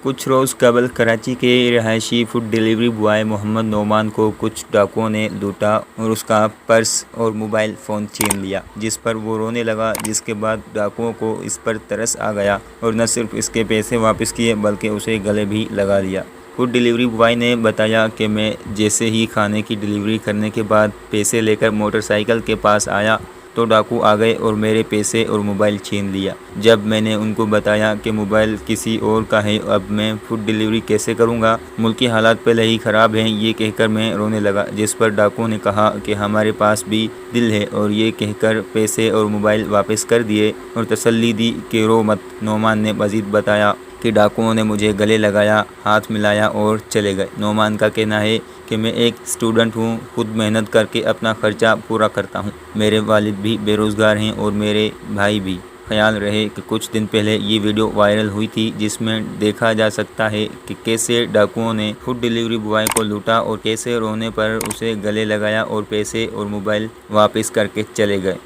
کچھ روز قبل کراچی کے رہائشی فوڈ ڈیلیوری بوائے محمد نعمان کو کچھ ڈاکوؤں نے لوٹا اور اس کا پرس اور موبائل فون چھین لیا، جس پر وہ رونے لگا، جس کے بعد ڈاکوؤں کو اس پر ترس آ گیا اور نہ صرف اس کے پیسے واپس کیے بلکہ اسے گلے بھی لگا لیا۔ فوڈ ڈیلیوری بوائے نے بتایا کہ میں جیسے ہی کھانے کی ڈیلیوری کرنے کے بعد پیسے لے کر موٹر سائیکل کے پاس آیا تو ڈاکو آ گئے اور میرے پیسے اور موبائل چھین لیا۔ جب میں نے ان کو بتایا کہ موبائل کسی اور کا ہے، اب میں فوڈ ڈیلیوری کیسے کروں گا، ملکی حالات پہلے ہی خراب ہیں، یہ کہہ کر میں رونے لگا، جس پر ڈاکو نے کہا کہ ہمارے پاس بھی دل ہے، اور یہ کہہ کر پیسے اور موبائل واپس کر دیے اور تسلی دی کہ رو مت۔ نعمان نے مزید بتایا کہ ڈاکوؤں نے مجھے گلے لگایا، ہاتھ ملایا اور چلے گئے۔ نعمان کا کہنا ہے کہ میں ایک اسٹوڈنٹ ہوں، خود محنت کر کے اپنا خرچہ پورا کرتا ہوں، میرے والد بھی بے روزگار ہیں اور میرے بھائی بھی۔ خیال رہے کہ کچھ دن پہلے یہ ویڈیو وائرل ہوئی تھی، جس میں دیکھا جا سکتا ہے کہ کیسے ڈاکوؤں نے فوڈ ڈیلیوری بوائے کو لوٹا اور کیسے رونے پر اسے گلے لگایا اور پیسے اور موبائل واپس کر کے چلے گئے۔